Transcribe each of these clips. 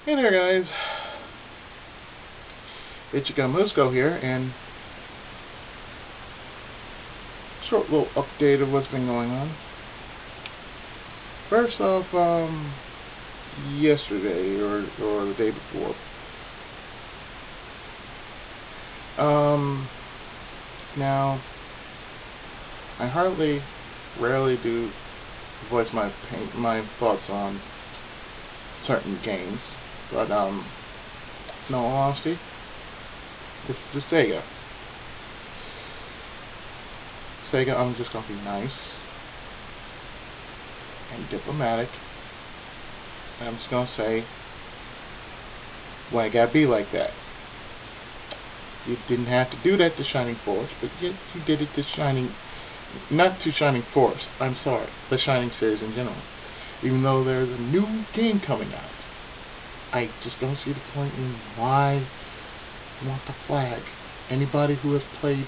Hey there, guys. It's your Musco here, and short little update of what's been going on. First off, yesterday or the day before, now I rarely do voice my thoughts on certain games, but in all honesty, this is Sega. Sega, I'm just gonna be nice and diplomatic. I'm just gonna say, why it gotta be like that? You didn't have to do that to Shining Force, but yet you did it to not to Shining Force, I'm sorry, the Shining series in general. Even though there's a new game coming out, I just don't see the point in why you want the flag. Anybody who has played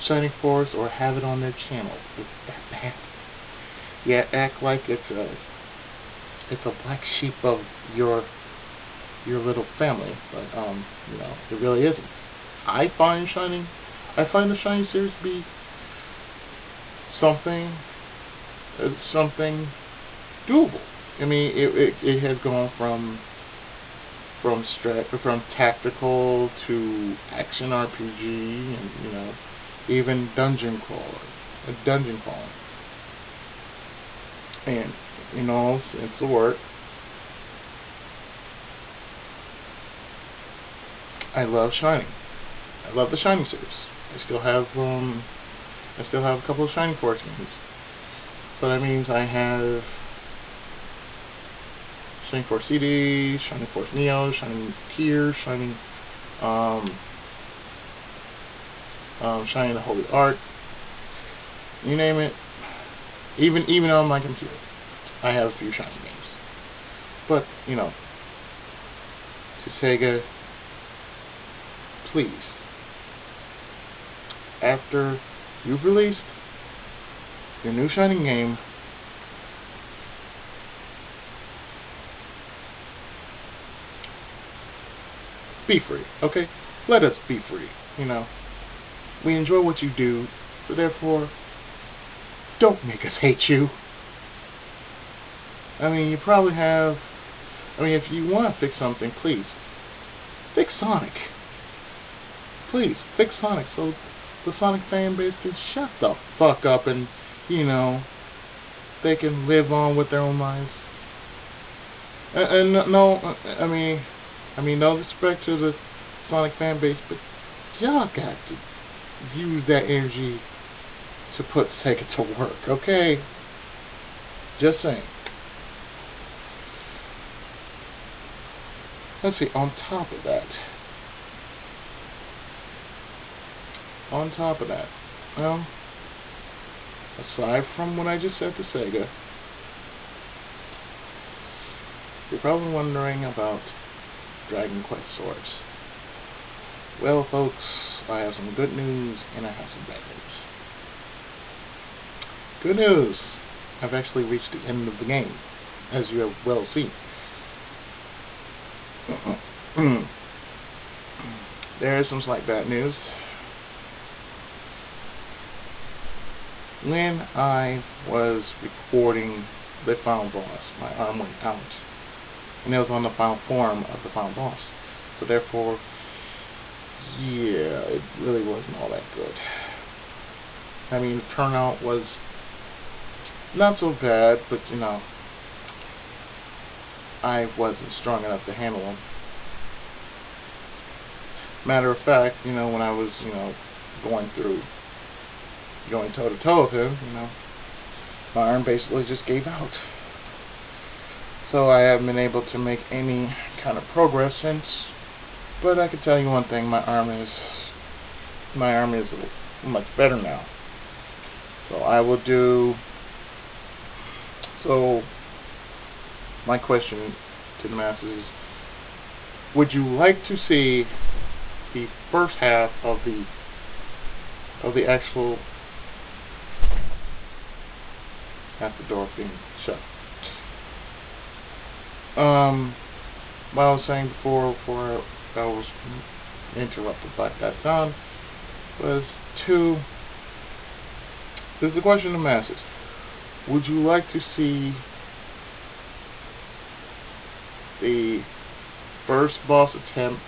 Shining Force or have it on their channel, it's that bad. Yeah, act like it's a black sheep of your little family, but it really isn't. I find the Shining series to be something doable. I mean, it has gone from tactical to action RPG, and even dungeon crawling. And in all sense of the word, I love Shining. I love the Shining series. I still have a couple of Shining Force games. So that means I have Shining Force CD, Shining Force Neo, Shining Tears, Shining Shining the Holy Ark, you name it. Even on my computer, I have a few Shining games. But to Sega, please, after you've released your new Shining game, be free, okay? Let us be free, We enjoy what you do, so therefore, don't make us hate you. I mean, you probably have... if you want to fix something, please, fix Sonic. Please, fix Sonic so the Sonic fan base can shut the fuck up and, they can live on with their own lives. And no, no respect to the Sonic fan base, but y'all got to use that energy to put Sega to work, okay? Just saying. Let's see, on top of that, well, aside from what I just said to Sega, you're probably wondering about Dragon Quest swords. Well, folks, I have some good news and I have some bad news. Good news, I've actually reached the end of the game, as you have well seen. There is some slight bad news. When I was recording the final boss, my arm went out, and it was on the final form of the final boss. So therefore, yeah, it really wasn't all that good. I mean, the turnout was not so bad, but I wasn't strong enough to handle him. Matter of fact, when I was, going toe to toe with him, my arm basically just gave out. So I haven't been able to make any kind of progress since. But I can tell you one thing: my arm is much better now. So I will do. So my question to the masses is: would you like to see the first half of the actual at the door being shut? what I was saying before I was interrupted by that sound was to, this is the question of the masses. Would you like to see the first boss attempt?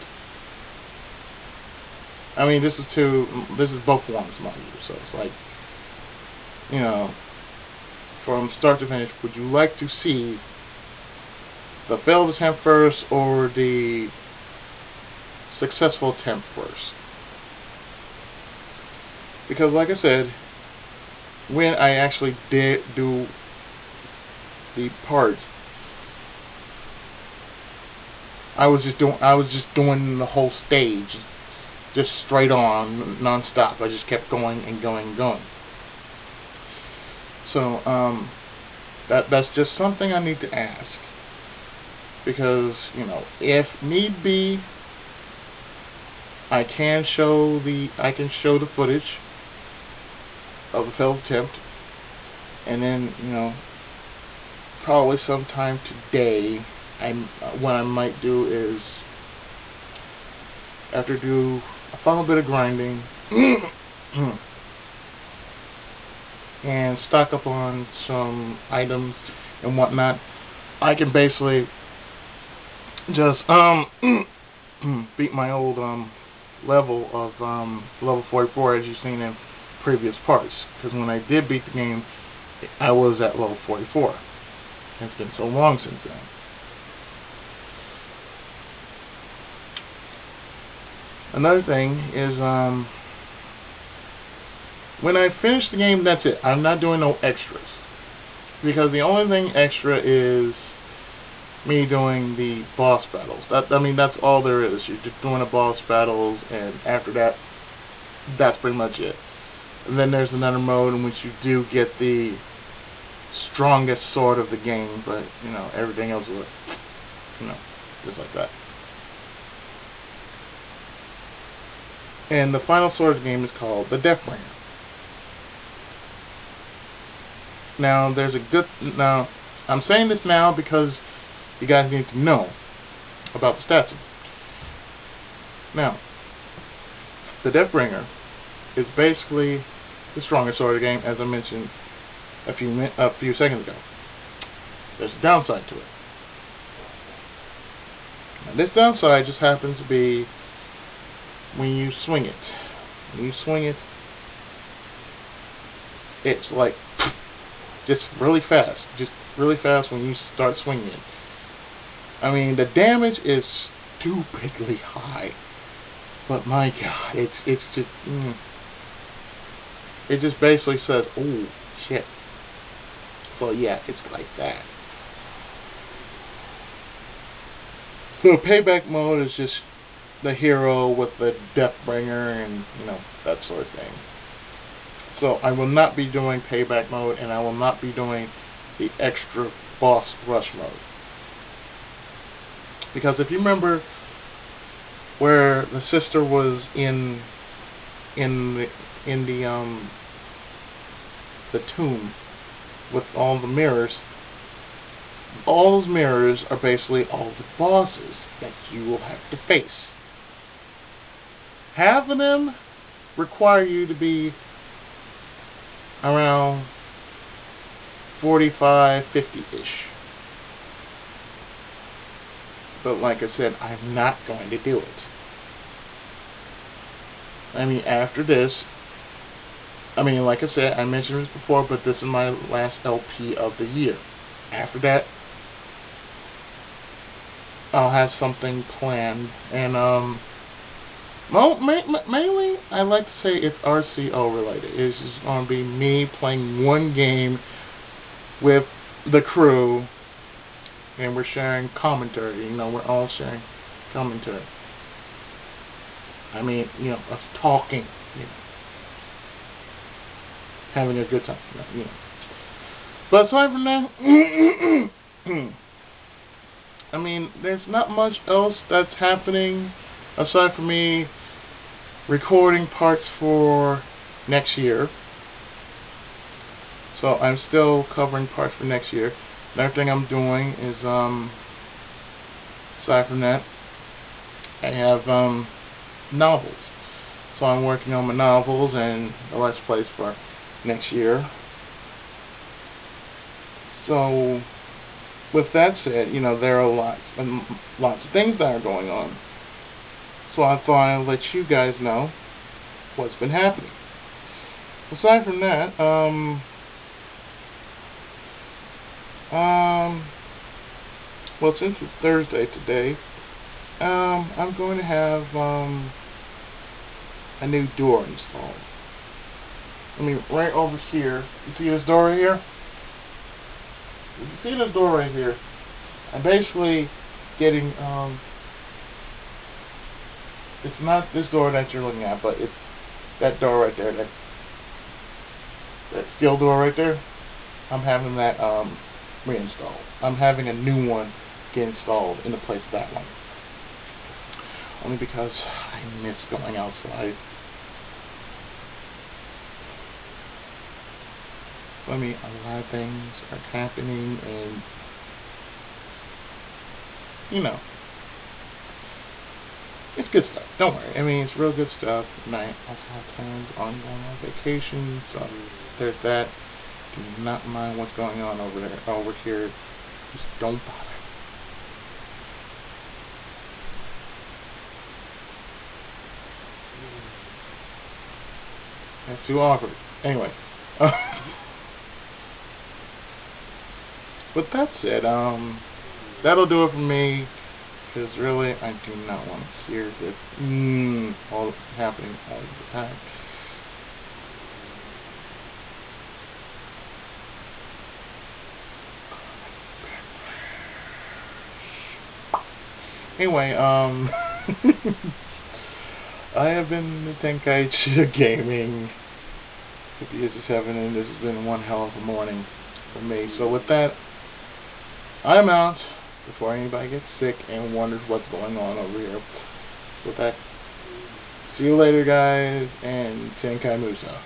I mean, this is both ones, mind you, so it's like, you know, from start to finish, would you like to see the failed attempt first or the successful attempt first? Because like I said, when I actually did do the part, I was just doing the whole stage just straight on, non-stop. I just kept going and going and going. So that's just something I need to ask, because, you know, if need be, I can show the footage of the failed attempt, and then, you know, probably sometime today, what I might do is, after do a final bit of grinding and stock up on some items and whatnot, I can basically just beat my old level of level 44, as you've seen in previous parts. Because when I did beat the game, I was at level 44. It's been so long since then. Another thing is, when I finish the game, that's it. I'm not doing no extras, because the only thing extra is me doing the boss battles. I mean, that's all there is. You're just doing the boss battles, and after that, that's pretty much it. And then there's another mode in which you do get the strongest sword of the game, but, you know, everything else is, you know, just like that. And the final sword of the game is called the Deathbringer. Now, I'm saying this now because you guys need to know about the stats. Now, the Deathbringer is basically the strongest sword of the game, as I mentioned a few seconds ago. There's a downside to it. Now, this downside just happens to be when you swing it. When you swing it, it's like just really fast. Just really fast when you start swinging it. I mean, the damage is stupidly high, but my God, it's just it just basically says, "Oh shit." So yeah, it's like that. So payback mode is just the hero with the Deathbringer and, you know, that sort of thing. So I will not be doing payback mode, and I will not be doing the extra boss rush mode. Because if you remember where the sister was in the tomb with all the mirrors, all those mirrors are basically all the bosses that you will have to face. Half of them require you to be around 45, 50-ish. But like I said, I'm not going to do it. I mean, after this, I mean, like I said, I mentioned this before, but this is my last LP of the year. After that, I'll have something planned, and well, mainly I like to say it's RCO related. It's just going to be me playing one game with the crew, and we're sharing commentary. You know, we're all sharing commentary. I mean, you know, us talking, you know, having a good time, you know. But aside from that, I mean, there's not much else that's happening aside from me recording parts for next year. So I'm still covering parts for next year. Another thing I'm doing is Aside from that, I have novels. So I'm working on my novels and the Let's Plays for next year. So with that said, you know, there are lots of things that are going on. So I thought I'd let you guys know what's been happening. Aside from that, well, since it's Thursday today, I'm going to have a new door installed. I mean, right over here. You see this door right here? You see this door right here? I'm basically getting it's not this door that you're looking at, but it's that door right there, that steel door right there. I'm having that reinstalled. I'm having a new one get installed in the place of that one. Only because I miss going outside. I mean, a lot of things are happening, and you know, it's good stuff. Don't worry. I mean, it's real good stuff. And I also have plans on going on vacation, so there's that. Do not mind what's going on over there, over here. Just don't bother. That's too awkward. Anyway. With that said, that'll do it for me. Because really, I do not want to hear this all happening all the time. Anyway, I have been the Tenkaichi Gaming 57, and this has been one hell of a morning for me. So with that, I'm out before anybody gets sick and wonders what's going on over here. With that, see you later, guys, and Tenkai Musa.